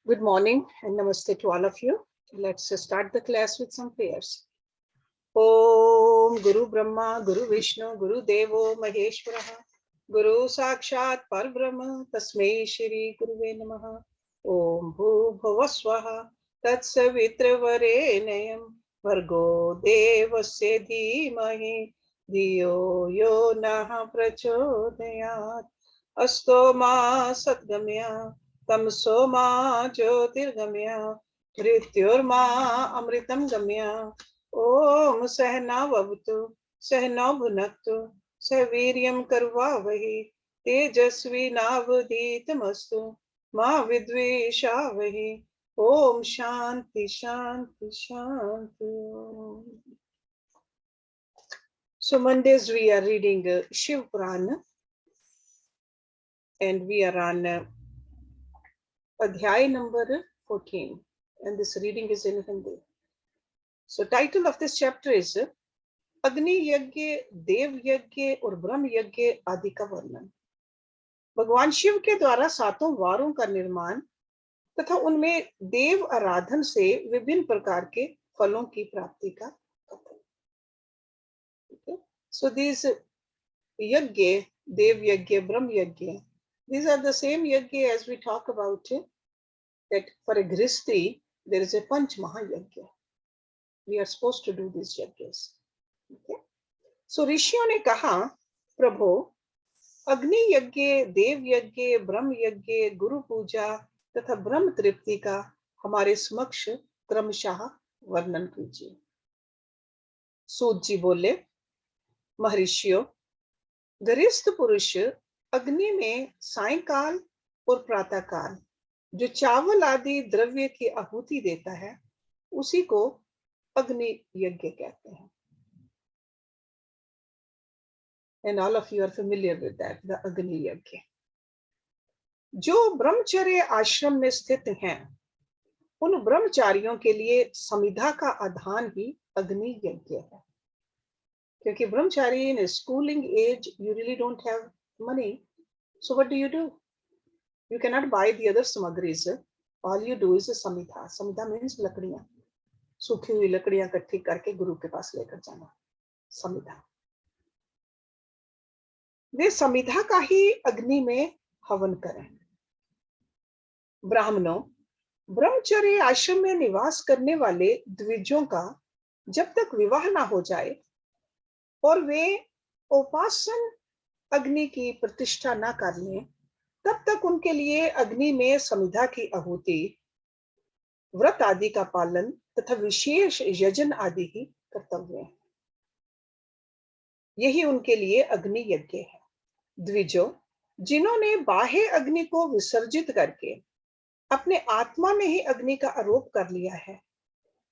Good morning and namaste to all of you. Let's start the class with some prayers. Om Guru Brahma, Guru Vishnu, Guru Devo Maheshwaraha, Guru Sakshat Parbrahma, Tasmai Shri Guruve Namaha. Om Bhu Bhuvaswaha, Tatsavitra Vargo Devasya Dhimahi, Dhiyo Yo Naha Prachodayat, Asto Ma Satgamya, Tamso Ma Jyotirgamya, Mrityurma Amritam Gamya. ओम सहनावतु सहनौ भुनक्तु सहवीर्यं करवावहि तेजस्विनावधीतमस्तु मा विद्विषावहि. ओम शांति शांति शांति. So Mondays we are reading Shiv Purana and we are on Adhyay number 14 and this reading is in Hindi. So title of this chapter is अग्नि यज्ञ, देव यज्ञ और ब्रह्म यज्ञ आदि का वर्णन. भगवान शिव के द्वारा 7 वारों का निर्माण तथा उनमें देव आराधन से विभिन्न प्रकार के फलों की प्राप्ति का कथन. So these यज्ञ, देव यज्ञ, ब्रह्म यज्ञ, these are the same yajna as we talk about that for a grihastha there is a panch mahayajna. We are supposed to do these yajnas. Okay? So ऋषियों ने कहा, प्रभु अग्नि यज्ञ, देव यज्ञ, ब्रह्म यज्ञ, गुरु पूजा तथा ब्रह्म तृप्ति का हमारे समक्ष क्रमशः वर्णन कीजिए. सूत जी बोले, महर्षियों, गृहस्थ पुरुष अग्नि में सायंकाल और प्रातःकाल जो चावल आदि द्रव्य की आहुति देता है उसी को अग्नि यज्ञ कहते हैं. And all of you are familiar with that, the अग्नि यज्ञ. जो ब्रह्मचर्य आश्रम में स्थित हैं उन ब्रह्मचारियों के लिए समिधा का आधान ही अग्नि यज्ञ है. क्योंकि ब्रह्मचारी in schooling age you really don't have money, so what do? You cannot buy the other samagris. All you do is samidha. Samidha means लकड़ियां, सूखी हुई लकड़ियां इकट्ठी करके गुरु के पास लेकर जाना, समिधा. वे समिधा का ही अग्नि में हवन करें. ब्राह्मणों, ब्रह्मचर्य आश्रम में निवास करने वाले द्विजों का जब तक विवाह ना हो जाए और वे उपासन अग्नि की प्रतिष्ठा ना कर लें तब तक उनके लिए अग्नि में समिधा की आहुति, व्रत आदि का पालन तथा विशेष यजन आदि ही कर्तव्य है. यही उनके लिए अग्नि यज्ञ है. द्विजो, जिन्होंने बाह्य अग्नि को विसर्जित करके अपने आत्मा में ही अग्नि का आरोप कर लिया है,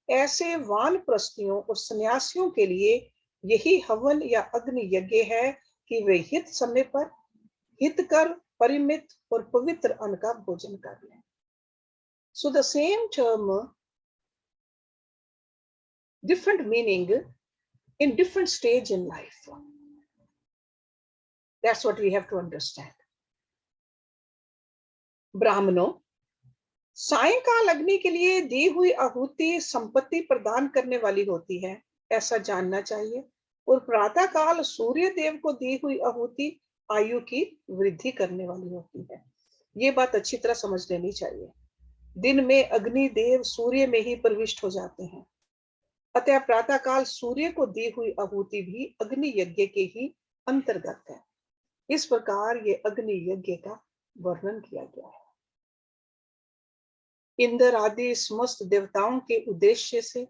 ऐसे वानप्रस्थियों और सन्यासियों के लिए यही हवन या अग्नि यज्ञ है कि वे हित समय पर हितकर, परिमित और पवित्र अन्न का भोजन कर लें. So the same term, different meaning in different stage in life. That's what we have to understand. ब्राह्मणों, सायंकाल अग्नि के लिए दी हुई आहुति संपत्ति प्रदान करने वाली होती है ऐसा जानना चाहिए और प्रातःकाल सूर्य देव को दी हुई आहुति आयु की वृद्धि करने वाली होती है. ये बात अच्छी तरह समझ लेनी चाहिए. दिन में अग्नि देव सूर्य में ही प्रविष्ट हो जाते हैं, अतः प्रातःकाल सूर्य को दी हुई आहुति भी अग्नि यज्ञ के ही अंतर्गत है. इस प्रकार ये अग्नि यज्ञ का वर्णन किया गया है. इंद्र आदि समस्त देवताओं के उद्देश्य से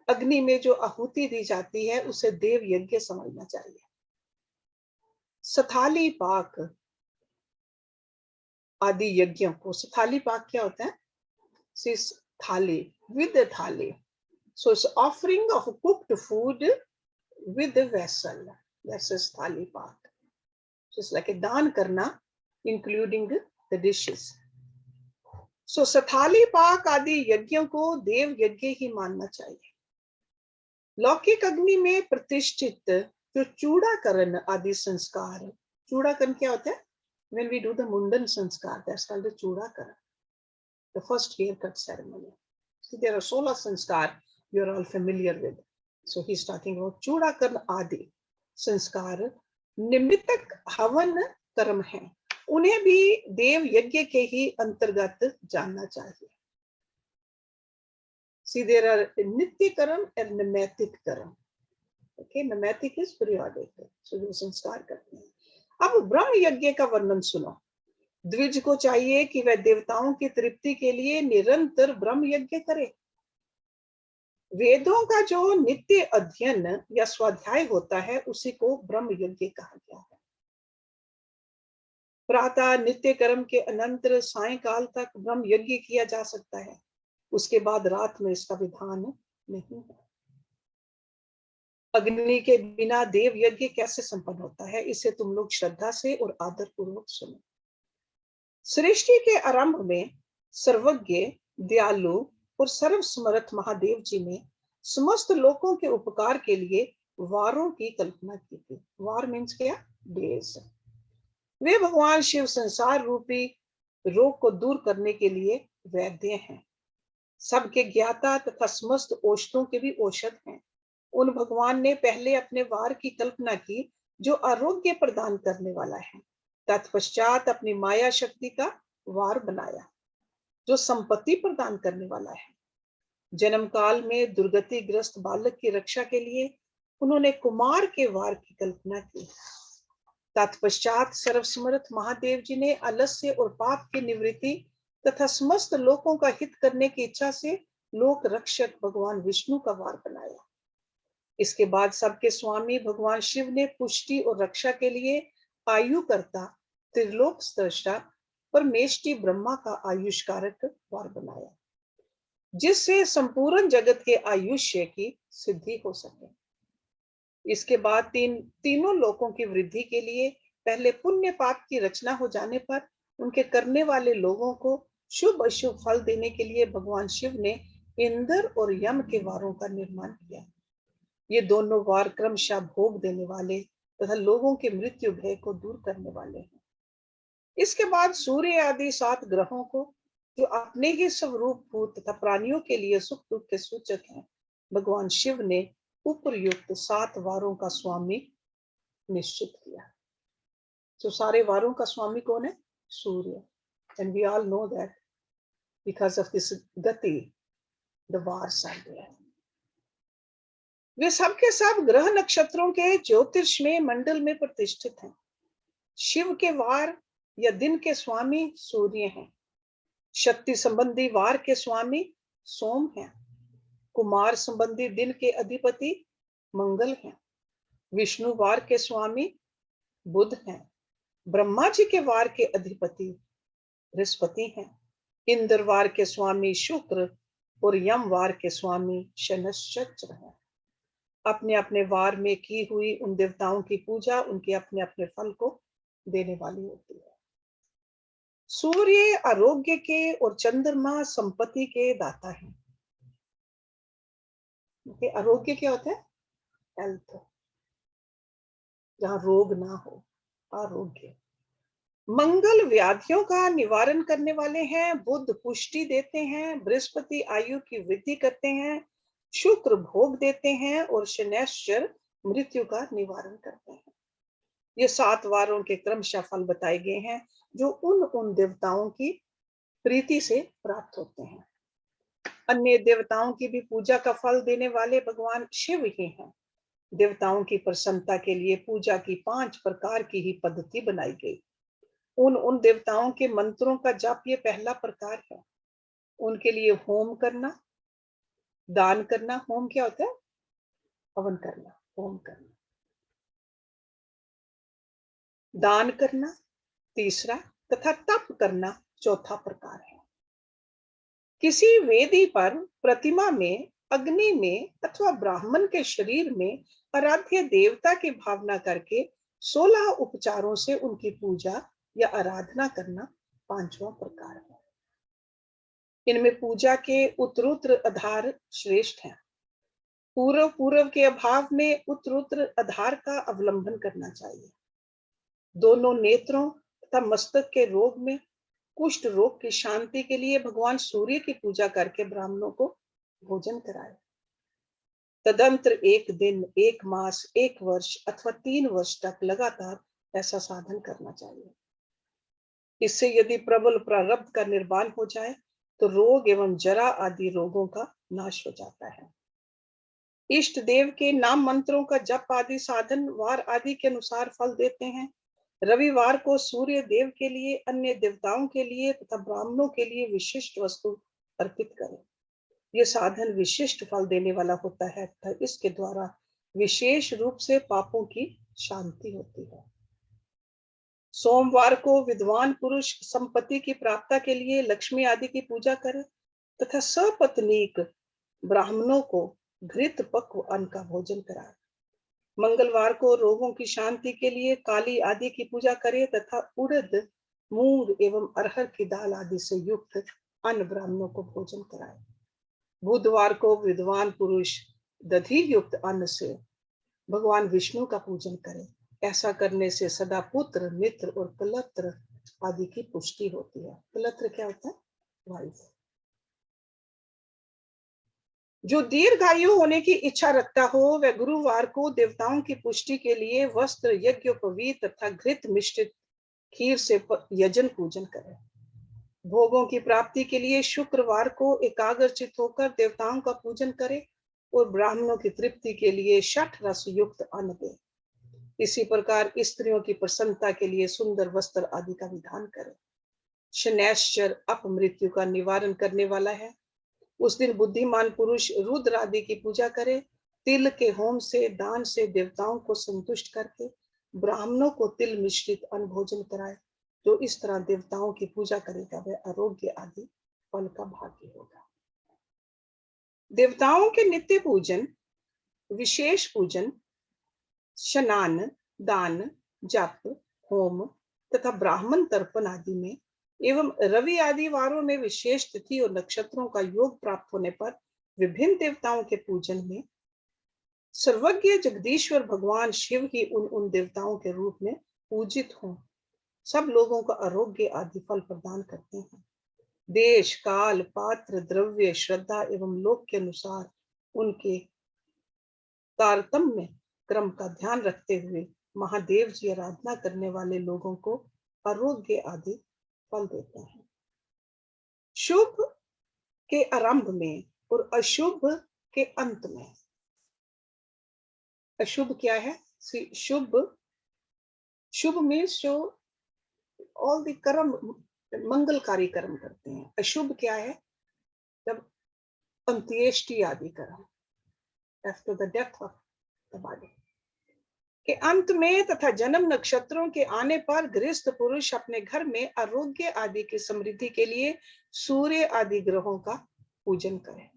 अग्नि में जो आहुति दी जाती है उसे देव यज्ञ समझना चाहिए. सथाली पाक आदि यज्ञों को, सथाली पाक क्या होता है? सिस थाली, with the thali. So it's offering of cooked food with the vessel. That's a thali pak. So it's like a दान करना, including the dishes. So सथाली पाक आदि यज्ञों को देव यज्ञ ही मानना चाहिए. लौकिक अग्नि में प्रतिष्ठित जो चूड़ाकरण आदि संस्कार, चूड़ाकरण क्या होता है? When we do the mundan sanskar, that's called the चूड़ाकरण. the first haircut ceremony. So there are 16 sanskar you are all familiar with. So he's talking about चूड़ाकरण आदि संस्कार निमित्तक हवन कर्म है, उन्हें भी देव यज्ञ के ही अंतर्गत जानना चाहिए. See, there are nitya कर्म and नैमित्तिक कर्म. Okay, नैमित्तिक is periodic, so जो संस्कार करते हैं. अब ब्रह्म यज्ञ का वर्णन सुनो. द्विज को चाहिए कि वह देवताओं की तृप्ति के लिए निरंतर ब्रह्म यज्ञ करे. वेदों का जो नित्य अध्ययन या स्वाध्याय होता है उसी को ब्रह्म यज्ञ कहा गया है. प्रातः नित्य कर्म के अनंतर सायंकाल तक ब्रह्म यज्ञ किया जा सकता है. उसके बाद रात में इसका विधान नहीं है. अग्नि के बिना देव यज्ञ कैसे संपन्न होता है, इसे तुम लोग श्रद्धा से और आदर पूर्वक सुनो. सृष्टि के आरंभ में सर्वज्ञ, दयालु और सर्वसमर्थ महादेव जी ने समस्त लोगों के उपकार के लिए वारों की कल्पना की थी. वार मीन्स क्या? डेज. वे भगवान शिव संसार रूपी रोग को दूर करने के लिए वैद्य हैं. सबके ज्ञाता तथा समस्त औषधों के भी औषध हैं. उन भगवान ने पहले अपने वार की कल्पना की जो आरोग्य प्रदान करने वाला है. तत्पश्चात अपनी माया शक्ति का वार बनाया जो संपत्ति प्रदान करने वाला है. जन्म काल में दुर्गतिग्रस्त बालक की रक्षा के लिए उन्होंने कुमार के वार की कल्पना की. तत्पश्चात सर्वसमर्थ महादेव जी ने आलस्य और पाप की निवृत्ति तथा समस्त लोगों का हित करने की इच्छा से लोक रक्षक भगवान विष्णु का वार बनाया. इसके बाद सबके स्वामी भगवान शिव ने पुष्टि और रक्षा के लिए आयु करता त्रिलोक स्रष्टा परमेष्टि ब्रह्मा का आयुष्कारक वार बनाया जिससे संपूर्ण जगत के आयुष्य की सिद्धि हो सके. इसके बाद तीनों लोकों की वृद्धि के लिए पहले पुण्य पाप की रचना हो जाने पर उनके करने वाले लोगों को शुभ अशुभ फल देने के लिए भगवान शिव ने इंद्र और यम के वारों का निर्माण किया. ये दोनों वार क्रमशः भोग देने वाले तथा लोगों के मृत्यु भय को दूर करने वाले हैं. इसके बाद सूर्य आदि 7 ग्रहों को जो अपने ही स्वरूप भूत तथा प्राणियों के लिए सुख दुख के सूचक हैं, भगवान शिव ने उपयुक्त 7 वारों का स्वामी निश्चित किया. तो सारे वारों का स्वामी कौन है? Surya. And we all know that because of this गति द वार्स आर देयर. वे सब के सब ग्रह नक्षत्रों के ज्योतिषमय मंडल में प्रतिष्ठित हैं. शिव के वार या दिन के स्वामी सूर्य हैं. शक्ति संबंधी वार के स्वामी सोम हैं. कुमार संबंधी दिन के अधिपति मंगल हैं. विष्णु वार के स्वामी बुध हैं. ब्रह्मा जी के वार के अधिपति बृहस्पति हैं. इंद्र वार के स्वामी शुक्र और यम वार के स्वामी शनश्चर हैं. अपने अपने वार में की हुई उन देवताओं की पूजा उनके अपने अपने फल को देने वाली होती है. सूर्य आरोग्य के और चंद्रमा संपत्ति के दाता हैं. आरोग्य क्या होता है? हेल्थ, जहां रोग ना हो, आरोग्य. मंगल व्याधियों का निवारण करने वाले हैं. बुध पुष्टि देते हैं. बृहस्पति आयु की वृद्धि करते हैं. शुक्र भोग देते हैं और शनैश्चर मृत्यु का निवारण करते हैं. ये 7 वारों के क्रमशः फल बताए गए हैं जो उन देवताओं की प्रीति से प्राप्त होते हैं. अन्य देवताओं की भी पूजा का फल देने वाले भगवान शिव ही हैं. देवताओं की प्रसन्नता के लिए पूजा की 5 प्रकार की ही पद्धति बनाई गई. उन देवताओं के मंत्रों का जाप ये पहला प्रकार है. उनके लिए होम करना, दान करना. होम क्या होता है? हवन करना, होम करना. दान करना तीसरा तथा तप करना चौथा प्रकार है. किसी वेदी पर, प्रतिमा में, अग्नि में अथवा ब्राह्मण के शरीर में आराध्य देवता की भावना करके 16 उपचारों से उनकी पूजा या आराधना करना पांचवा प्रकार है. इनमें पूजा के उत्तरोत्तर आधार श्रेष्ठ हैं. पूर्व के अभाव में उत्तरोत्तर आधार का अवलंबन करना चाहिए. दोनों नेत्रों तथा मस्तक के रोग में कुष्ठ रोग की शांति के लिए भगवान सूर्य की पूजा करके ब्राह्मणों को भोजन कराए। तदंतर एक दिन, एक मास, एक वर्ष अथवा 3 वर्ष तक लगातार ऐसा साधन करना चाहिए। इससे यदि प्रबल प्रारब्ध का निर्वाण हो जाए तो रोग एवं जरा आदि रोगों का नाश हो जाता है। इष्ट देव के नाम मंत्रों का जप आदि साधन वार आदि के अनुसार फल देते हैं। रविवार को सूर्य देव के लिए, अन्य देवताओं के लिए तथा ब्राह्मणों के लिए विशिष्ट वस्तु अर्पित करें। यह साधन विशिष्ट फल देने वाला होता है तथा इसके द्वारा विशेष रूप से पापों की शांति होती है। सोमवार को विद्वान पुरुष संपत्ति की प्राप्ति के लिए लक्ष्मी आदि की पूजा करें तथा सपत्नीक ब्राह्मणों को घृत पक्व अन्न का भोजन कराए। मंगलवार को रोगों की शांति के लिए काली आदि की पूजा करें तथा उड़द, मूंग एवं अरहर की दाल आदि से युक्त अन्न ब्राह्मणों को भोजन कराए। बुधवार को विद्वान पुरुष दधि युक्त अन्न से भगवान विष्णु का पूजन करें। ऐसा करने से सदा पुत्र, मित्र और कलत्र आदि की पुष्टि होती है। कलत्र क्या होता है? वाइफ। जो दीर्घायु होने की इच्छा रखता हो वह गुरुवार को देवताओं की पुष्टि के लिए वस्त्र, यज्ञोपवीत तथा घृत मिश्रित खीर से यजन पूजन करे। भोगों की प्राप्ति के लिए शुक्रवार को एकाग्रचित होकर देवताओं का पूजन करे और ब्राह्मणों की तृप्ति के लिए षठ रस युक्त अन्न दे। इसी प्रकार स्त्रियों की प्रसन्नता के लिए सुंदर वस्त्र आदि का विधान करे। शनैश्चर अपमृत्यु का निवारण करने वाला है। उस दिन बुद्धिमान पुरुष रुद्र आदि की पूजा करे। तिल के होम से, दान से देवताओं को संतुष्ट करके ब्राह्मणों को तिल मिश्रित अन्न भोजन कराए। जो इस तरह देवताओं की पूजा करेगा वह आरोग्य आदि फल का भागी होगा। देवताओं के नित्य पूजन, विशेष पूजन, स्नान, दान, जप, होम तथा ब्राह्मण तर्पण आदि में एवं रवि आदि वारों में विशेष तिथि और नक्षत्रों का योग प्राप्त होने पर विभिन्न देवताओं के पूजन में सर्वज्ञ जगदीश्वर भगवान शिव ही उन देवताओं के रूप में पूजित हों। सब लोगों को आरोग्य आदि फल प्रदान करते हैं। देश, काल, पात्र, द्रव्य, श्रद्धा एवं लोक के अनुसार उनके तारतम्य क्रम का ध्यान रखते हुए महादेव जी आराधना करने वाले लोगों को आरोग्य आदि फल देते हैं। शुभ के आरंभ में और अशुभ के अंत में। अशुभ क्या है? शुभ, शुभ मीन्स जो ऑल द कर्म, मंगलकारी कर्म करते हैं। अशुभ क्या है? जब अंत्येष्टि आदि कर्म, after the death of the body के अंत में तथा जन्म नक्षत्रों के आने पर गृहस्थ पुरुष अपने घर में आरोग्य आदि की समृद्धि के लिए सूर्य आदि ग्रहों का पूजन करें।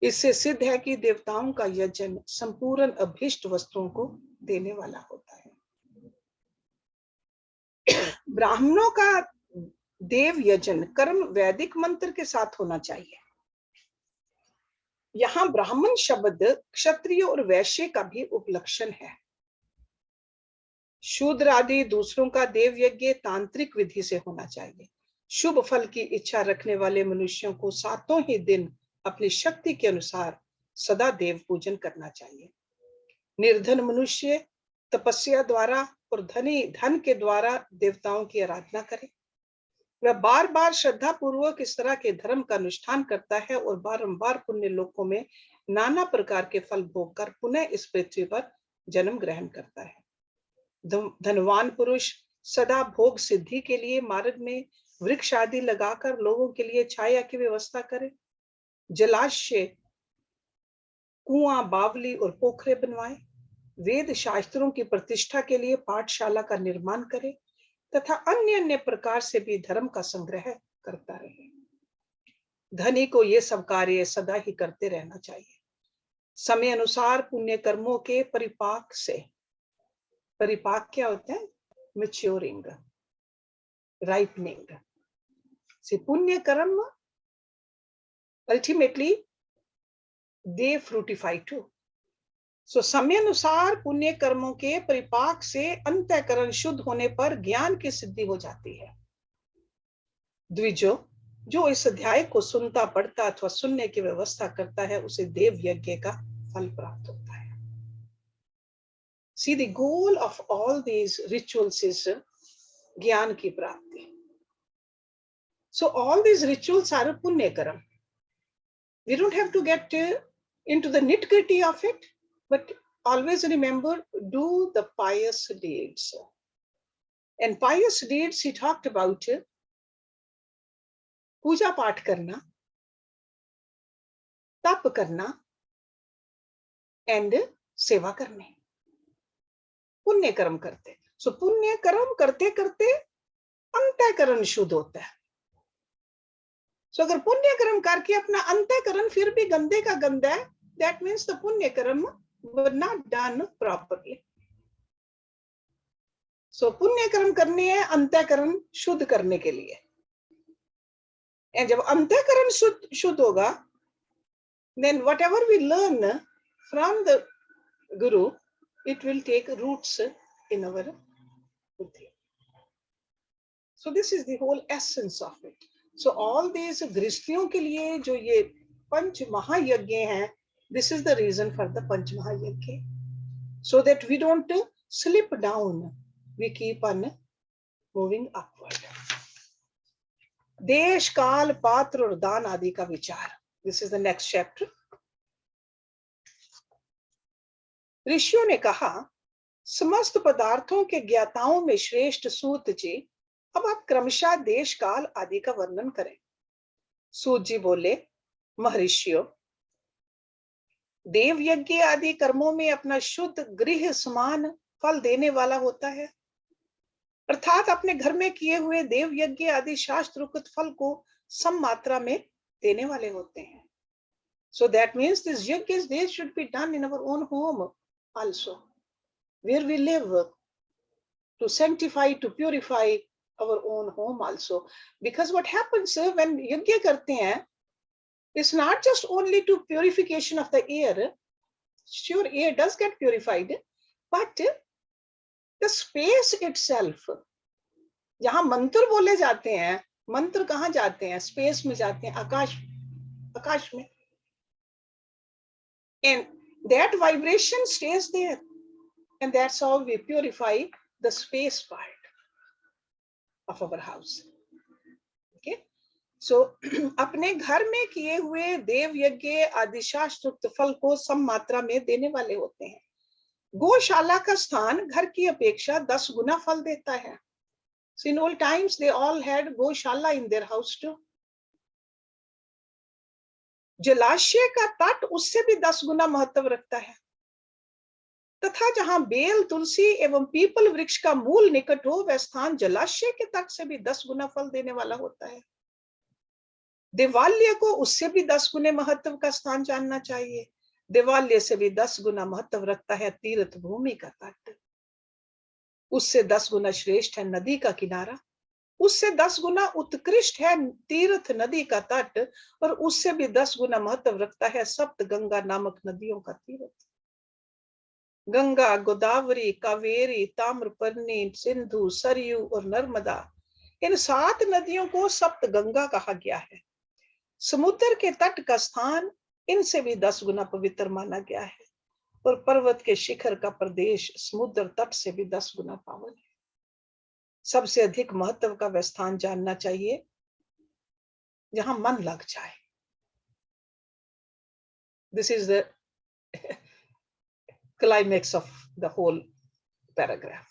इससे सिद्ध है कि देवताओं का यजन संपूर्ण अभीष्ट वस्तुओं को देने वाला होता है। ब्राह्मणों का देव यजन कर्म वैदिक मंत्र के साथ होना चाहिए। यहाँ ब्राह्मण शब्द क्षत्रिय और वैश्य का भी उपलक्षण है। शूद्र आदि दूसरों का देव यज्ञ तांत्रिक विधि से होना चाहिए। शुभ फल की इच्छा रखने वाले मनुष्यों को सातों ही दिन अपनी शक्ति के अनुसार सदा देव पूजन करना चाहिए। निर्धन मनुष्य तपस्या द्वारा और धनी धन के द्वारा देवताओं की आराधना करे। वह बार बार श्रद्धा पूर्वक इस तरह के धर्म का अनुष्ठान करता है और बारंबार पुण्य लोकों में नाना प्रकार के फल भोग कर पुनः इस पृथ्वी पर जन्म ग्रहण करता है। धनवान पुरुष सदा भोग सिद्धि के लिए मार्ग में वृक्ष आदि लगाकर लोगों के लिए छाया की व्यवस्था करे। जलाशय, कुआं, बावली और पोखरे बनवाए। वेद शास्त्रों की प्रतिष्ठा के लिए पाठशाला का निर्माण करे तथा अन्य अन्य प्रकार से भी धर्म का संग्रह करता रहे। धनी को ये सब कार्य सदा ही करते रहना चाहिए। समय अनुसार पुण्य कर्मों के परिपाक से, परिपाक क्या होता है? मैच्योरिंग, राइपनिंग से पुण्य कर्म अल्टीमेटली दे फ्रूटिफाई टू। सो समय अनुसार पुण्य कर्मों के परिपाक से अंतःकरण शुद्ध होने पर ज्ञान की सिद्धि हो जाती है। द्विजो, जो इस अध्याय को सुनता पढ़ता अथवा सुनने की व्यवस्था करता है उसे देव यज्ञ का फल प्राप्त होता है। See, the goal of all these rituals is ज्ञान की प्राप्ति. So all these rituals are punya karam. We don't have to get into the nitty-gritty of it, but always remember, do the pious deeds. And pious deeds he talked about पूजा पाठ करना, तप करना and सेवा करने, पुण्य कर्म करते. So पुण्य कर्म करते करते अंतःकरण शुद्ध होता है. So अगर पुण्य कर्म करके अपना अंतःकरण फिर भी गंदे का गंदा है, that means the पुण्य कर्म were not done properly. So पुण्य कर्म करने हैं अंतःकरण शुद्ध करने के लिए. And जब अंतःकरण शुद्ध होगा, then whatever we learn from the Guru, it will take roots in our buddhi. So this is the whole essence of it. So all these गृहस्थियों के लिए जो ये पंच महायज्ञ हैं, this is the reason for the पंच महायज्ञ, so that we don't slip down, we keep on moving upward. देश काल पात्र और दान आदि का विचार. This is the next chapter. ऋषियों ने कहा, समस्त पदार्थों के ज्ञाताओं में श्रेष्ठ सूत जी, अब आप क्रमशः देश काल आदि का वर्णन करें. सूत जी बोले, महर्षियों, देव यज्ञ आदि कर्मों में अपना शुद्ध गृह समान फल देने वाला होता है, अर्थात अपने घर में किए हुए देव यज्ञ आदि शास्त्रोक्त फल को सम मात्रा में देने वाले होते हैं. So that means these yajnas, they should be done in our own home also, where we live, to sanctify, to purify our own home also. Because what happens when yajna karte hain, it's not just only to purification of the air. Sure, air does get purified, but the space itself, जहां मंत्र बोले जाते हैं, मंत्र कहां जाते हैं? Space में जाते हैं, आकाश में. And that vibration stays there, and that's how we purify the space part of our house. Okay, so अपने घर में किए हुए देव यज्ञ आदि शास्त्रोक्त फल को सम मात्रा में देने वाले होते हैं. गौशाला का स्थान घर की अपेक्षा 10 गुना फल देता है. So in old times they all had गौशाला in their house too. जलाशय का तट उससे भी 10 गुना महत्व रखता है, तथा जहां बेल, तुलसी एवं पीपल वृक्ष का मूल निकट हो, वह स्थान जलाशय के तट से भी 10 गुना फल देने वाला होता है. देवालय को उससे भी 10 गुने महत्व का स्थान जानना चाहिए. देवालय से भी 10 गुना महत्व रखता है तीर्थ भूमि का तट. उससे 10 गुना श्रेष्ठ है नदी का किनारा. उससे 10 गुना उत्कृष्ट है तीर्थ नदी का तट. और उससे भी 10 गुना महत्व रखता है सप्त गंगा नामक नदियों का तीर्थ. गंगा, गोदावरी, कावेरी, ताम्रपर्णी, सिंधु, सरयू और नर्मदा, इन 7 नदियों को सप्त गंगा कहा गया है. समुद्र के तट का स्थान इनसे भी 10 गुना पवित्र माना गया है. और पर्वत के शिखर का प्रदेश समुद्र तट से भी 10 गुना पावन है. सबसे अधिक महत्व का वह स्थान जानना चाहिए जहां मन लग जाए. This is the climax of the whole paragraph.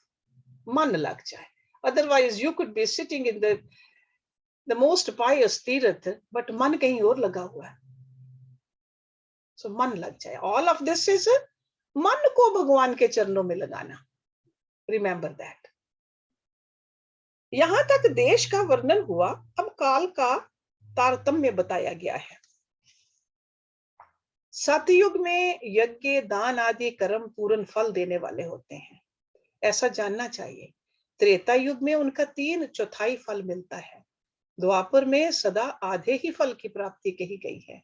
मन लग जाए. Otherwise you could be sitting in the most pious तीर्थ, but मन कहीं और लगा हुआ है. So मन लग जाए. All of this is मन को भगवान के चरणों में लगाना. Remember that. यहां तक देश का वर्णन हुआ. अब काल का तारतम्य बताया गया है. सतयुग में यज्ञ, दान आदि कर्म पूर्ण फल देने वाले होते हैं, ऐसा जानना चाहिए. त्रेता युग में उनका 3/4 फल मिलता है. द्वापर में सदा आधे ही फल की प्राप्ति कही गई है.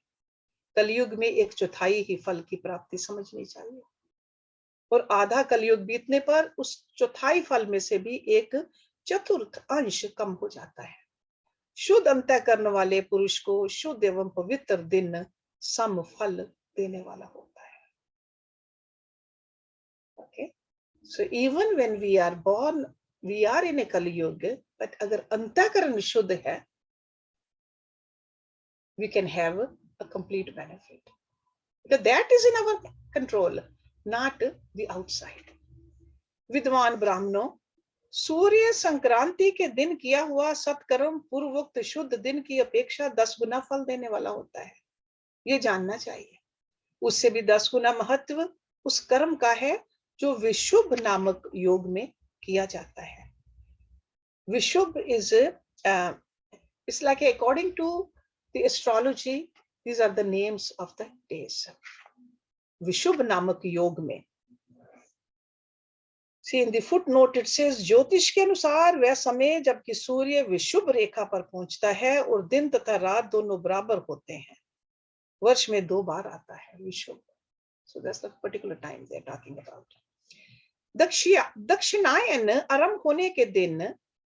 कलयुग में 1/4 ही फल की प्राप्ति समझनी चाहिए. और आधा कलयुग बीतने पर उस 1/4 फल में से भी 1/4 अंश कम हो जाता है. शुद्ध अंतःकरण वाले पुरुष को शुद्ध एवं पवित्र दिन सम फल देने वाला होता है। Okay, so even when we are born we are in a Kaliyuga, but अगर अंतःकरण शुद्ध है, we can have a complete benefit, because that is in our control, not the outside. विद्वान ब्राह्मणों, सूर्य संक्रांति के दिन किया हुआ सत्कर्म पूर्वोक्त शुद्ध दिन की अपेक्षा 10 गुना फल देने वाला होता है, ये जानना चाहिए। उससे भी 10 गुना महत्व उस कर्म का है जो विशुभ नामक योग में किया जाता है। विशुभ is it's like according to the astrology, these are the names of the days. विशुभ नामक योग में, see in the footnote it says, ज्योतिष के अनुसार वह समय जबकि सूर्य विशुभ रेखा पर पहुंचता है और दिन तथा रात दोनों बराबर होते हैं, वर्ष में 2 बार आता है विशुभ। So that's the particular time they're talking about. दक्षिणायन आरंभ होने के दिन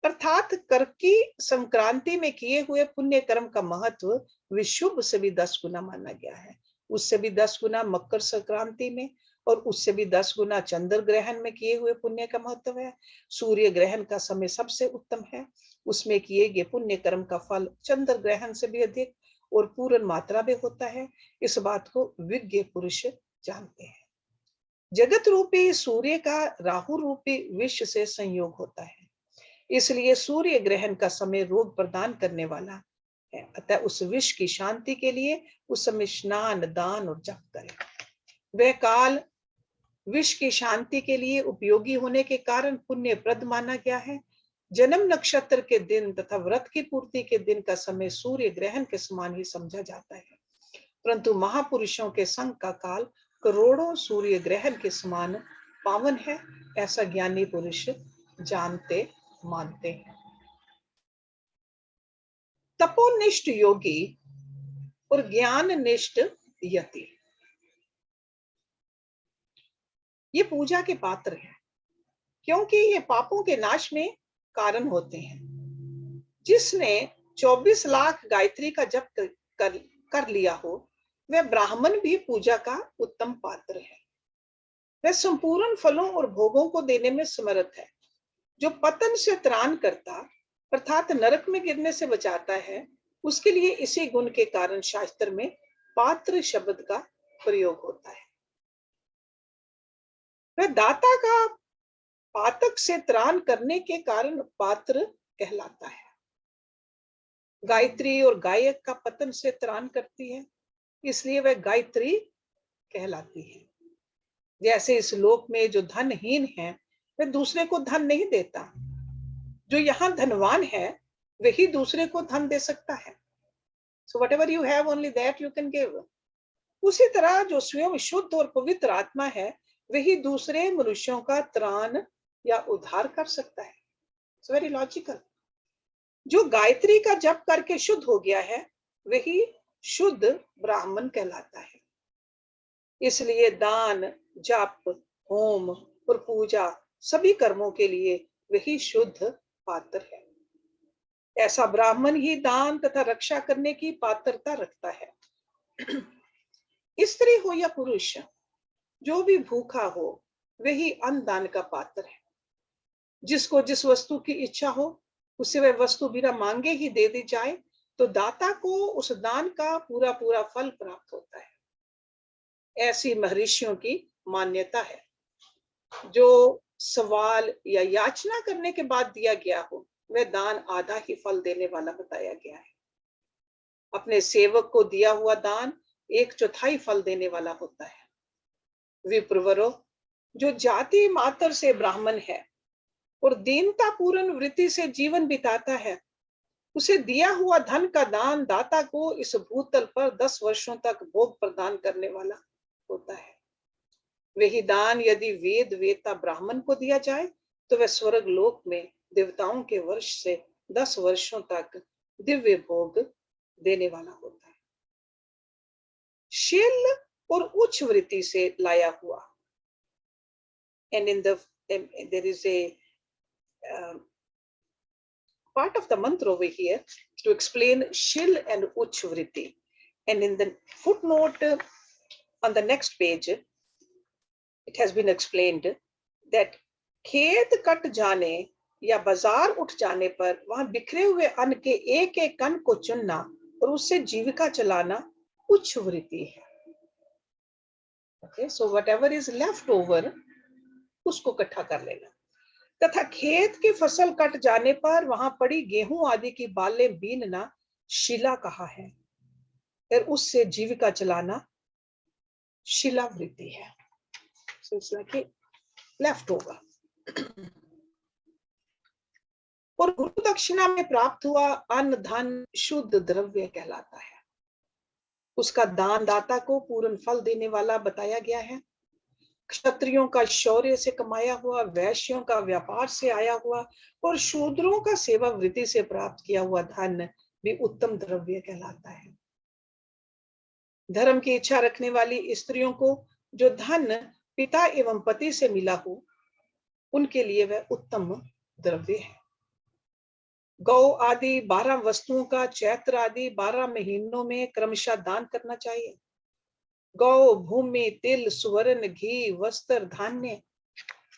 अर्थात कर्की संक्रांति में किए हुए पुण्य कर्म का महत्व विशुभ से भी 10 गुना माना गया है। उससे भी 10 गुना मकर संक्रांति में, और उससे भी 10 गुना चंद्र ग्रहण में किए हुए पुण्य का महत्व है। सूर्य ग्रहण का समय सबसे उत्तम है, उसमें किए गए पुण्य कर्म का फल चंद्र ग्रहण से भी अधिक और पूर्ण मात्रा में होता है। इस बात को विज्ञ पुरुष जानते हैं। जगत रूपी सूर्य का राहु रूपी विष से संयोग होता है, इसलिए सूर्य ग्रहण का समय रोग प्रदान करने वाला है। अतः उस विष की शांति के लिए उस समय स्नान, दान और जप करें। वह काल विष की शांति के लिए उपयोगी होने के कारण पुण्यप्रद माना गया है। जन्म नक्षत्र के दिन तथा व्रत की पूर्ति के दिन का समय सूर्य ग्रहण के समान ही समझा जाता है, परंतु महापुरुषों के संग का काल करोड़ों सूर्य ग्रहण के समान पावन है, ऐसा ज्ञानी पुरुष जानते मानते हैं। तपोनिष्ठ योगी और ज्ञान निष्ठ यति ये पूजा के पात्र हैं, क्योंकि ये पापों के नाश में कारण होते हैं। जिसने 24 लाख गायत्री का जप कर लिया हो, वह ब्राह्मण भी पूजा का उत्तम पात्र है। वह संपूर्ण फलों और भोगों को देने में समर्थ है। जो पतन से त्राण करता अर्थात नरक में गिरने से बचाता है, उसके लिए इसी गुण के कारण शास्त्र में पात्र शब्द का प्रयोग होता है। वह दाता का पातक से त्राण करने के कारण पात्र कहलाता है। गायत्री और गायक का पतन से त्राण करती है, इसलिए वह गायत्री कहलाती है। जैसे इस लोक में जो धनहीन है वह दूसरे को धन नहीं देता, जो यहाँ धनवान है वही दूसरे को धन दे सकता है। So whatever you have, only that you can give. उसी तरह जो स्वयं शुद्ध और पवित्र आत्मा है वही दूसरे मनुष्यों का त्राण या उद्धार कर सकता है। It's very logical. जो गायत्री का जप करके शुद्ध हो गया है वही शुद्ध ब्राह्मण कहलाता है। इसलिए दान, जप, होम और पूजा सभी कर्मों के लिए वही शुद्ध पात्र है। ऐसा ब्राह्मण ही दान तथा रक्षा करने की पात्रता रखता है। स्त्री हो या पुरुष, जो भी भूखा हो वही अन्न दान का पात्र है। जिसको जिस वस्तु की इच्छा हो उसे वह वस्तु बिना मांगे ही दे दी जाए तो दाता को उस दान का पूरा पूरा फल प्राप्त होता है। ऐसी महर्षियों की मान्यता है। जो सवाल या याचना करने के बाद दिया गया हो वह दान आधा ही फल देने वाला बताया गया है। अपने सेवक को दिया हुआ दान 1/4 फल देने वाला होता है। विप्रवरो, जो जाति मात्र से ब्राह्मण है और दीनता पूर्ण वृत्ति से जीवन बिताता है, उसे दिया हुआ धन का दान दाता को इस भूतल पर 10 वर्षों तक भोग प्रदान करने वाला होता है। वही दान यदि वेद वेता ब्राह्मण को दिया जाए तो वह स्वर्ग लोक में देवताओं के वर्ष से 10 वर्षों तक दिव्य भोग देने वाला होता है। शील और उच्च वृत्ति से लाया हुआ, and in the there is a part of the mantra over here to explain shil and uch vritti. And in the footnote on the next page, it has been explained that खेत cut जाने या बाजार उठ जाने पर वहां बिखरे हुए अन्न के एक एक कण को चुनना और उससे जीविका चलाना उच्च वृत्ति है. Okay, so whatever is left over उसको इकट्ठा कर लेना. तथा खेत की फसल कट जाने पर वहां पड़ी गेहूं आदि की बालें बीनना शिला कहा है और उससे जीविका चलाना शिला वृत्ति है. So it's like left over. और गुरु दक्षिणा में प्राप्त हुआ अन्न धन शुद्ध द्रव्य कहलाता है. उसका दान दाता को पूर्ण फल देने वाला बताया गया है. क्षत्रियों का शौर्य से कमाया हुआ, वैश्यों का व्यापार से आया हुआ और शूद्रों का सेवा वृत्ति से प्राप्त किया हुआ धन भी उत्तम द्रव्य कहलाता है. धर्म की इच्छा रखने वाली स्त्रियों को जो धन पिता एवं पति से मिला हो, उनके लिए वह उत्तम द्रव्य है. गौ आदि 12 वस्तुओं का चैत्र आदि 12 महीनों में क्रमशः दान करना चाहिए. गौ, भूमि, तिल, सुवर्ण, घी, वस्त्र, धान्य,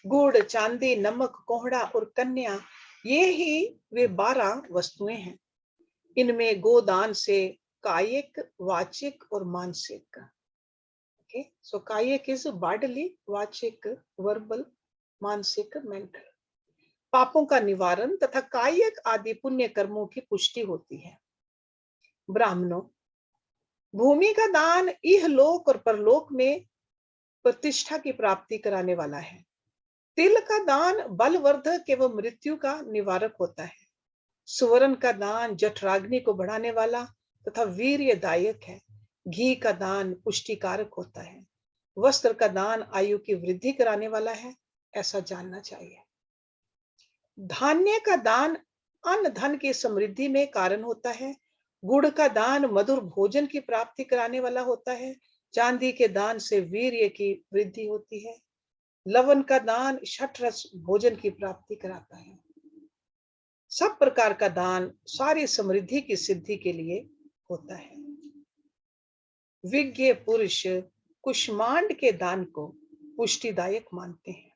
गुड़, चांदी, नमक, कोहड़ा और कन्या, ये ही वे 12 वस्तुएं हैं. इनमें गोदान से कायिक, वाचिक और मानसिक. Okay, so कायिक is bodily, वाचिक verbal, मानसिक mental. पापों का निवारण तथा कायिक आदि पुण्य कर्मों की पुष्टि होती है. ब्राह्मणों, भूमि का दान इहलोक और परलोक में प्रतिष्ठा की प्राप्ति कराने वाला है. तिल का दान बलवर्धक एवं मृत्यु का निवारक होता है. सुवर्ण का दान जठराग्नि को बढ़ाने वाला तथा वीर्यदायक है. घी का दान पुष्टिकारक होता है. वस्त्र का दान आयु की वृद्धि कराने वाला है, ऐसा जानना चाहिए. धान्य का दान अन्न धन की समृद्धि में कारण होता है. गुड़ का दान मधुर भोजन की प्राप्ति कराने वाला होता है. चांदी के दान से वीर्य की वृद्धि होती है. लवण का दान षटरस भोजन की प्राप्ति कराता है. सब प्रकार का दान सारी समृद्धि की सिद्धि के लिए होता है. विज्ञ पुरुष कुष्मांड के दान को पुष्टिदायक मानते हैं.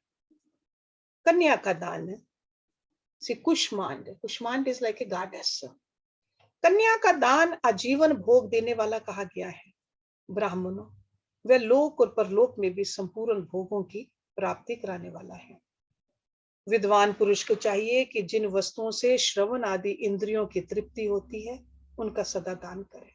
कन्या का दान से कुष्मांड इज लाइक ए गॉडेस. कन्या का दान आजीवन भोग देने वाला कहा गया है. ब्राह्मणों, वह लोक और परलोक में भी संपूर्ण भोगों की प्राप्ति कराने वाला है. विद्वान पुरुष को चाहिए कि जिन वस्तुओं से श्रवण आदि इंद्रियों की तृप्ति होती है, उनका सदा दान करे.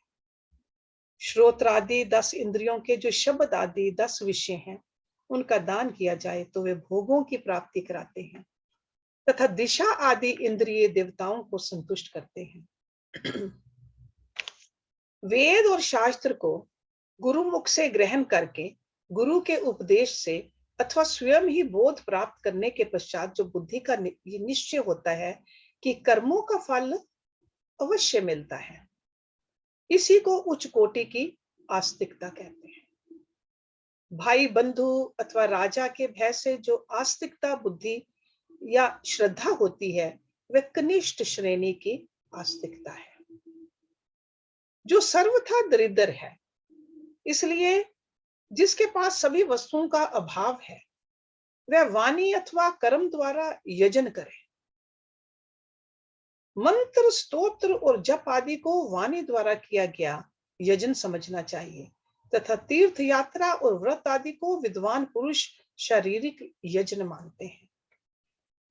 श्रोत्र आदि 10 इंद्रियों के जो शब्द आदि 10 विषय हैं, उनका दान किया जाए तो वे भोगों की प्राप्ति कराते हैं तथा दिशा आदि इंद्रिय देवताओं को संतुष्ट करते हैं. वेद और शास्त्र को गुरुमुख से ग्रहण करके गुरु के उपदेश से अथवा स्वयं ही बोध प्राप्त करने के पश्चात जो बुद्धि का ये निश्चय होता है कि कर्मों का फल अवश्य मिलता है, इसी को उच्च कोटि की आस्तिकता कहते हैं. भाई बंधु अथवा राजा के भय से जो आस्तिकता बुद्धि या श्रद्धा होती है, वह कनिष्ठ श्रेणी की आस्तिकता है जो सर्वथा दरिद्र है. इसलिए जिसके पास सभी वस्तुओं का अभाव है, वह वाणी अथवा कर्म द्वारा यजन करे. मंत्र, स्तोत्र और जप आदि को वाणी द्वारा किया गया यजन समझना चाहिए तथा तीर्थ यात्रा और व्रत आदि को विद्वान पुरुष शारीरिक यजन मानते हैं.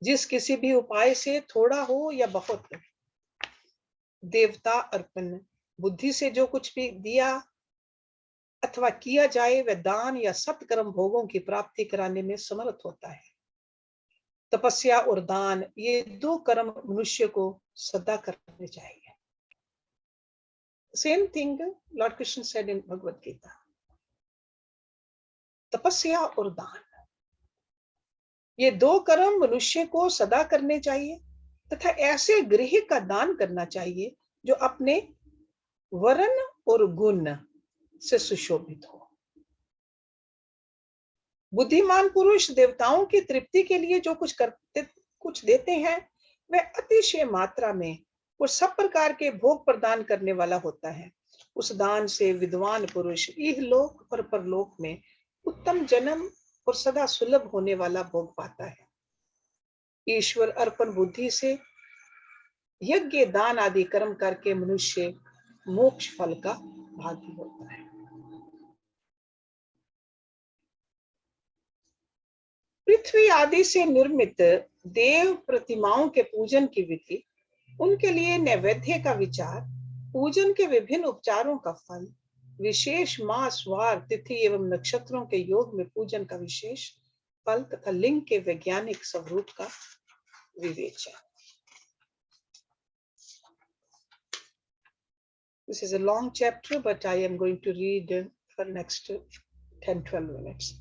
जिस किसी भी उपाय से थोड़ा हो या बहुत देवता अर्पण बुद्धि से जो कुछ भी दिया अथवा किया जाए, वह दान या सत्कर्म भोगों की प्राप्ति कराने में समर्थ होता है. तपस्या और दान, ये 2 कर्म मनुष्य को सदा करने चाहिए. Same thing lord Krishna said in Bhagavad Gita. तपस्या और दान, ये 2 कर्म मनुष्य को सदा करने चाहिए तथा ऐसे गृह का दान करना चाहिए जो अपने वर्ण और गुण से सुशोभित हो. बुद्धिमान पुरुष देवताओं की तृप्ति के लिए जो कुछ देते हैं, वह अतिशय मात्रा में और सब प्रकार के भोग प्रदान करने वाला होता है। उस दान से विद्वान पुरुष इहलोक और परलोक में उत्तम जन्म और सदा सुलभ होने वाला भोग पाता है। ईश्वर अर्पण बुद्धि से यज्ञ दान आदि कर्म करके मनुष्य मोक्ष फल का भागी होता है। पृथ्वी आदि से निर्मित देव प्रतिमाओं के पूजन की विधि, उनके लिए नैवेद्य का विचार, पूजन के विभिन्न उपचारों का फल, विशेष मास वार तिथि एवं नक्षत्रों के योग में पूजन का विशेष फल तथा लिंग के वैज्ञानिक स्वरूप का विवेचन। This is a long chapter, but I am going to read for next 10-12 minutes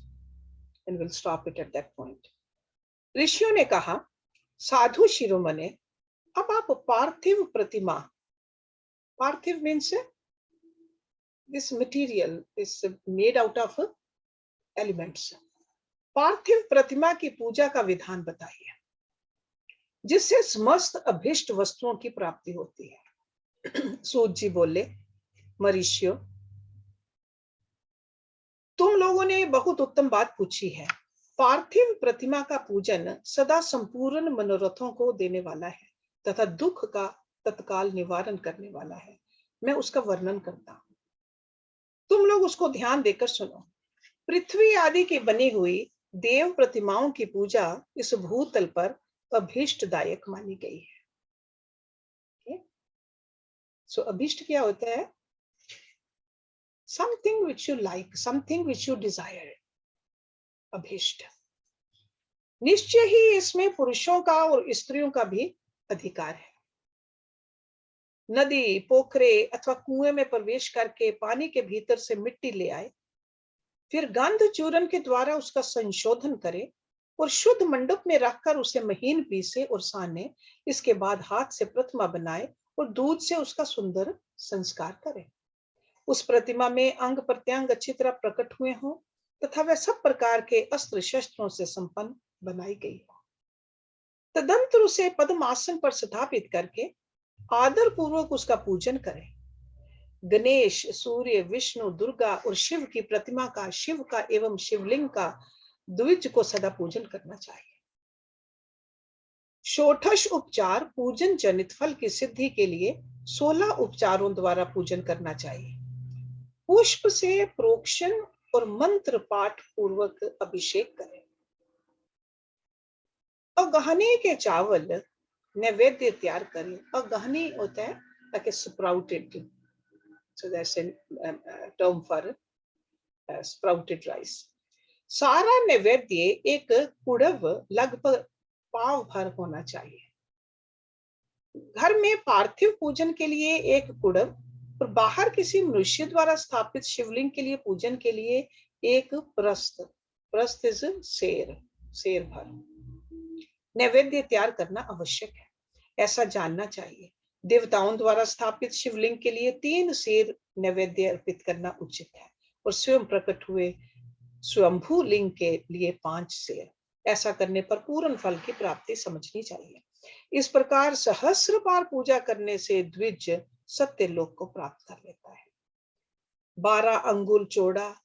and we'll stop it at that point. ऋषियों ने कहा, साधु शिरोमणे, अब आप पार्थिव प्रतिमा, पार्थिव means this material is made out of elements, पार्थिव प्रतिमा की पूजा का विधान बताइए जिससे समस्त अभिष्ट वस्तुओं की प्राप्ति होती है। सूत जी बोले, मरीशियों, तुम लोगों ने बहुत उत्तम बात पूछी है। पार्थिव प्रतिमा का पूजन सदा संपूर्ण मनोरथों को देने वाला है तथा दुख का तत्काल निवारण करने वाला है। मैं उसका वर्णन करता हूं, तुम लोग उसको ध्यान देकर सुनो। पृथ्वी आदि की बनी हुई देव प्रतिमाओं की पूजा इस भूतल पर अभीष्टदायक मानी गई है। सो अभीष्ट क्या होता है? something which you like, something which you desire, अभीष्ट। निश्चय ही इसमें पुरुषों का और स्त्रियों का भी अधिकार है। नदी, पोखरे अथवा कुएं में प्रवेश करके पानी के भीतर से मिट्टी ले आए, फिर गंध चूर्ण के द्वारा उसका संशोधन करे और शुद्ध मंडप में रखकर उसे महीन पीसे और साने। इसके बाद हाथ से प्रतिमा बनाए और दूध से उसका सुंदर संस्कार करे। उस प्रतिमा में अंग प्रत्यंग अच्छी तरह प्रकट हुए हों तथा वह सब प्रकार के अस्त्र शस्त्रों से संपन्न बनाई गई हो। तदंतर उसे पद्मासन पर स्थापित करके आदर पूर्वक उसका पूजन करें। गणेश, सूर्य, विष्णु, दुर्गा और शिव की प्रतिमा का, शिव का एवं शिवलिंग का द्विज को सदा पूजन करना चाहिए। षोडश उपचार पूजन जनित फल की सिद्धि के लिए 16 उपचारों द्वारा पूजन करना चाहिए। पुष्प से प्रोक्षण और मंत्र पाठ पूर्वक अभिषेक करें। अगहनी के चावल नैवेद्य तैयार करें। अगहनी होता है like a sprouted, so that's a term for sprouted rice. सारा नैवेद्य एक कुड़व लगभग पाव भर होना चाहिए। घर में पार्थिव पूजन के लिए एक कुड़व और बाहर किसी मनुष्य द्वारा स्थापित शिवलिंग के लिए पूजन के लिए एक प्रस्थ, प्रस्थ इज शेर भर नैवेद्य तैयार करना आवश्यक है। ऐसा जानना चाहिए। देवताओं द्वारा स्थापित शिवलिंग के लिए 3 शेर नैवेद्य अर्पित करना उचित है और स्वयं प्रकट हुए स्वयंभू लिंग के लिए 5 शेर। ऐसा करने पर पूर्ण फल की प्राप्ति समझनी चाहिए। इस प्रकार सहस्र बार पूजा करने से द्विज सत्य लोक को प्राप्त कर लेता है। 12 अंगुल चौड़ा,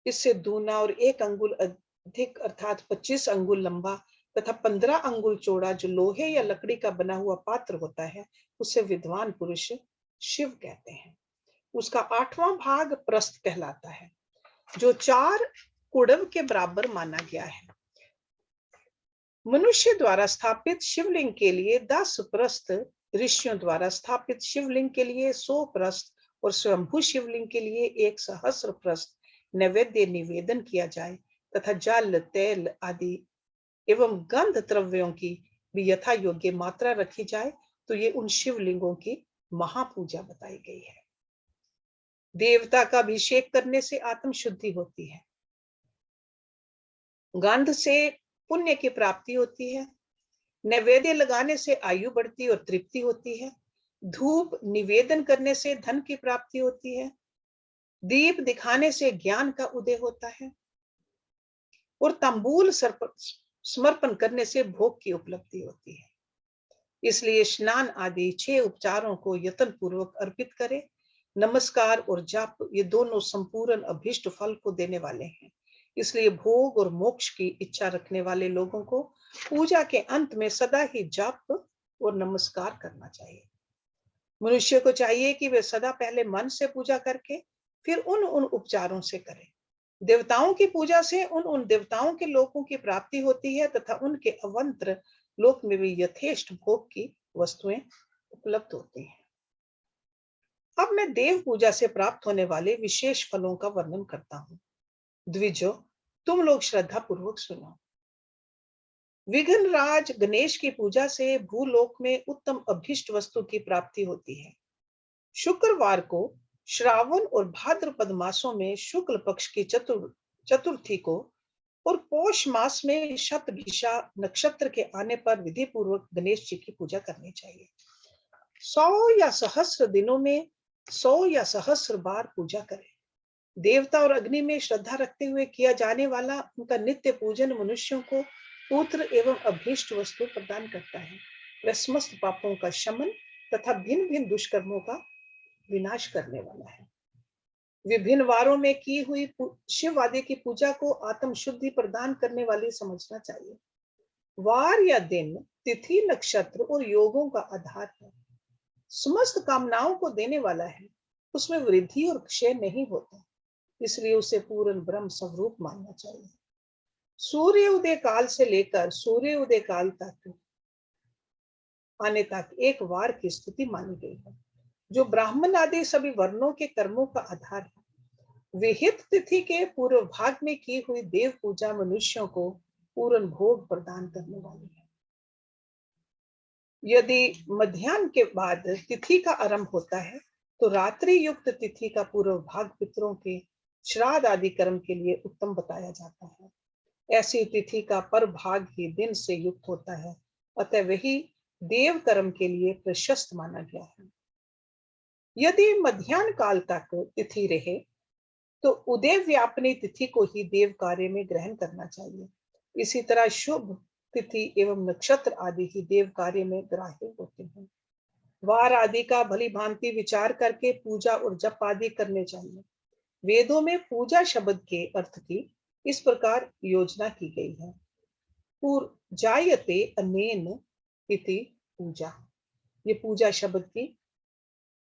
इससे दूना और 1 अंगुल अधिक अर्थात 25 अंगुल लंबा तथा 15 अंगुल चौड़ा जो लोहे या लकड़ी का बना हुआ पात्र होता है, उसे विद्वान पुरुष शिव कहते हैं। उसका 8वां भाग प्रस्थ कहलाता है, जो 4 कुड़व के बराबर माना गया है। मनुष्य द्वारा स्थापित शिवलिंग के लिए 10 प्रस्थ, ऋषियों द्वारा स्थापित शिवलिंग के लिए 100 प्रस्थ और स्वयंभू शिवलिंग के लिए 1 सहस्र प्रस्थ नैवेद्य निवेदन किया जाए तथा जल, तेल आदि एवं गंध द्रव्यों की भी यथा योग्य मात्रा रखी जाए तो ये उन शिवलिंगों की महापूजा बताई गई है। देवता का अभिषेक करने से आत्म शुद्धि होती है। गंध से पुण्य की प्राप्ति होती है। नैवेद्य लगाने से आयु बढ़ती और तृप्ति होती है। धूप निवेदन करने से धन की प्राप्ति होती है। दीप दिखाने से ज्ञान का उदय होता है और तंबूल समर्पण करने से भोग की उपलब्धि होती है। इसलिए स्नान आदि 6 उपचारों को यत्न पूर्वक अर्पित करें। नमस्कार और जाप ये दोनों संपूर्ण अभीष्ट फल को देने वाले हैं। इसलिए भोग और मोक्ष की इच्छा रखने वाले लोगों को पूजा के अंत में सदा ही जाप और नमस्कार करना चाहिए। मनुष्य को चाहिए कि वे सदा पहले मन से पूजा करके फिर उन उपचारों से करें। देवताओं की पूजा से उन देवताओं के लोकों की प्राप्ति होती है तथा उनके अवंतर लोक में भी यथेष्ट भोग की वस्तुएं उपलब्ध होती हैं। अब मैं देव पूजा से प्राप्त होने वाले विशेष फलों का वर्णन करता हूं। द्विजो, तुम लोग श्रद्धा पूर्वक सुनो। विघ्नराज गणेश की पूजा से भूलोक में उत्तम अभीष्ट वस्तु की प्राप्ति होती है। शुक्रवार को श्रावण और भाद्रपद मासों में शुक्ल पक्ष की चतुर्थी को और पौष मास में शतभिषा नक्षत्र के आने पर विधि पूर्वक गणेश जी की पूजा करनी चाहिए। 100 या सहस्र दिनों में 100 या सहस्र बार पूजा करें। देवता और अग्नि में श्रद्धा रखते हुए किया जाने वाला उनका नित्य पूजन मनुष्यों को पुत्र एवं अभीष्ट वस्तु प्रदान करता है। वह समस्त पापों का शमन तथा भिन्न भिन्न दुष्कर्मों का विनाश करने वाला है। विभिन्न वारों में की हुई शिव आदि की पूजा को आत्म शुद्धि प्रदान करने वाली समझना चाहिए। वार या दिन, तिथि, नक्षत्र और योगों का आधार है। समस्त कामनाओं को देने वाला है। उसमें वृद्धि और क्षय नहीं होता, इसलिए उसे पूर्ण ब्रह्म स्वरूप मानना चाहिए। सूर्य उदय काल से लेकर सूर्य उदय काल तक आने तक एक वार की स्थिति मानी गई है, जो ब्राह्मण आदि सभी वर्णों के कर्मों का आधार है। विहित तिथि के पूर्व भाग में की हुई देव पूजा मनुष्यों को पूर्ण भोग प्रदान करने वाली है। यदि मध्याह्न के बाद तिथि का आरंभ होता है तो रात्रि युक्त तिथि का पूर्व भाग पितरों के श्राद्ध आदि कर्म के लिए उत्तम बताया जाता है। ऐसी तिथि का पर भाग ही दिन से युक्त होता है, अतः वही देव कर्म के लिए प्रशस्त माना गया है। यदि मध्याह्न काल तक तिथि रहे तो उदय व्यापनी तिथि को ही देव कार्य में ग्रहण करना चाहिए। इसी तरह शुभ तिथि एवं नक्षत्र आदि ही देव कार्य में ग्राह्य होते हैं। वार आदि का भली भांति विचार करके पूजा और जप आदि करने चाहिए। वेदों में पूजा शब्द के अर्थ की इस प्रकार योजना की गई है। पूर्जायते अनेन इति पूजा। ये पूजा शब्द की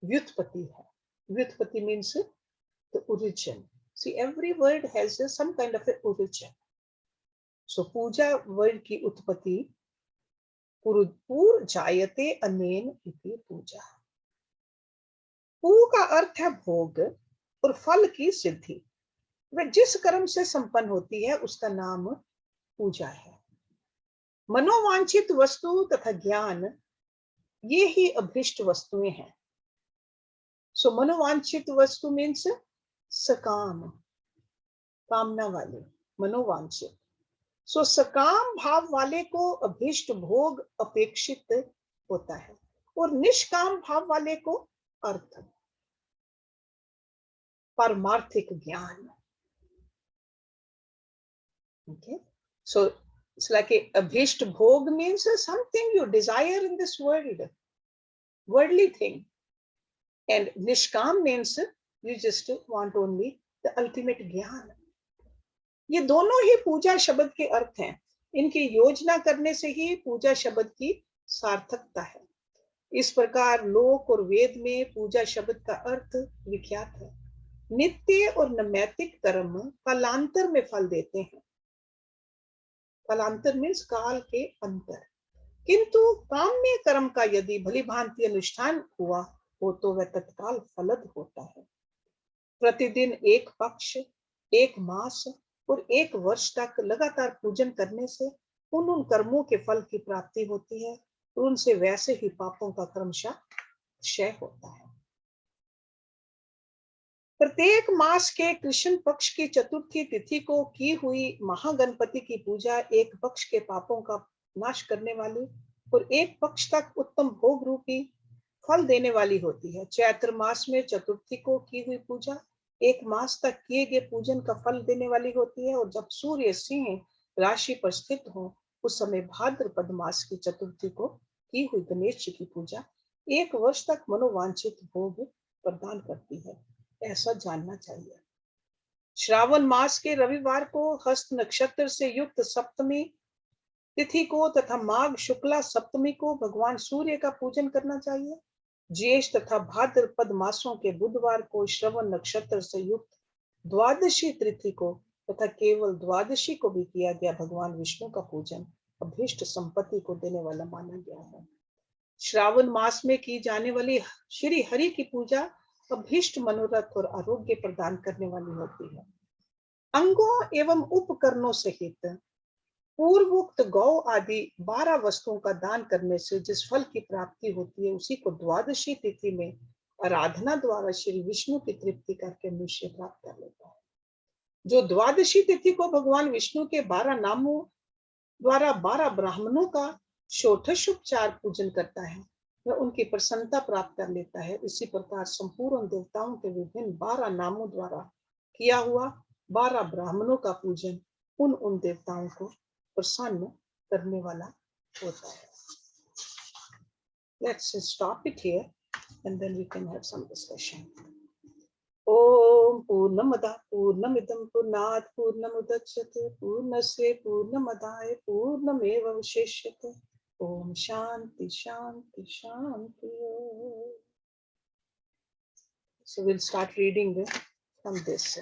व्युत्पत्ति है। व्युत्पत्ति means the origin. See, every word has some kind of a origin. So puja word की उत्पत्ति पूर्जायते अनेन इति पूजा। पू का अर्थ है भोग और फल की सिद्धि। वह जिस कर्म से संपन्न होती है उसका नाम पूजा है। मनोवांछित वस्तु तथा ज्ञान ये ही अभीष्ट वस्तुएं हैं। सो मनोवांछित वस्तु मीन्स सकाम, कामना वाले, मनोवांछित। सो सकाम भाव वाले को अभीष्ट भोग अपेक्षित होता है और निष्काम भाव वाले को अर्थ, पारमार्थिक ज्ञान। Okay, so it's like a abhisht bhog means something you desire in this world, worldly thing, and nishkam means you just want only the ultimate ज्ञान। ये दोनों ही पूजा शब्द के अर्थ हैं। इनकी योजना करने से ही पूजा शब्द की सार्थकता है। इस प्रकार लोक और वेद में पूजा शब्द का अर्थ विख्यात है। नित्य और नैमित्तिक कर्म कालांतर में फल देते हैं। कालांतर मीन्स काल के अंतर। किंतु काम्य कर्म का यदि भली भांति अनुष्ठान हुआ हो तो वह तत्काल फलद होता है। प्रतिदिन एक पक्ष, एक मास और एक वर्ष तक लगातार पूजन करने से उन कर्मों के फल की प्राप्ति होती है और उनसे वैसे ही पापों का क्रमशः क्षय होता है। प्रत्येक मास के कृष्ण पक्ष की चतुर्थी तिथि को की हुई महागणपति की पूजा एक पक्ष के पापों का नाश करने वाली और एक पक्ष तक उत्तम भोग रूपी फल देने वाली होती है। चैत्र मास में चतुर्थी को की हुई पूजा एक मास तक किए गए पूजन का फल देने वाली होती है और जब सूर्य सिंह राशि पर स्थित हो उस समय भाद्रपद मास की चतुर्थी को की हुई गणेश जी की पूजा 1 वर्ष तक मनोवांछित भोग प्रदान करती है, ऐसा जानना चाहिए। श्रावण मास के रविवार को हस्त नक्षत्र से युक्त सप्तमी तिथि को तथा माघ शुक्ला सप्तमी को भगवान सूर्य का पूजन करना चाहिए। ज्येष्ठ तथा भाद्रपद मासों के बुधवार को श्रवण नक्षत्र से युक्त द्वादशी तिथि को तथा केवल द्वादशी को भी किया गया भगवान विष्णु का पूजन अभीष्ट संपत्ति को देने वाला माना गया है। श्रावण मास में की जाने वाली श्री हरि की पूजा अभीष्ट मनोरथ और आरोग्य प्रदान करने वाली होती है। अंगों एवं उपकरणों सहित पूर्वोक्त गौ आदि 12 वस्तुओं का दान करने से जिस फल की प्राप्ति होती है उसी को द्वादशी तिथि में आराधना द्वारा श्री विष्णु की तृप्ति करके मनुष्य प्राप्त कर लेता है। जो द्वादशी तिथि को भगवान विष्णु के 12 नामों द्वारा 12 ब्राह्मणों का षोडशोपचार पूजन करता है वह उनकी प्रसन्नता प्राप्त कर लेता है। इसी प्रकार संपूर्ण देवताओं के विभिन्न 12 नामों द्वारा किया हुआ 12 ब्राह्मणों का पूजन उन देवताओं को प्रसन्न करने वाला होता है। Let's stop it here and then we can have some discussion. ओम पूर्णमदः पूर्णमिदं पूर्णात् पूर्णमुदच्यते पूर्णस्य पूर्णमदाय पूर्णमेवावशिष्यते। ओम शांति शांति शांति। So we'll start reading from this.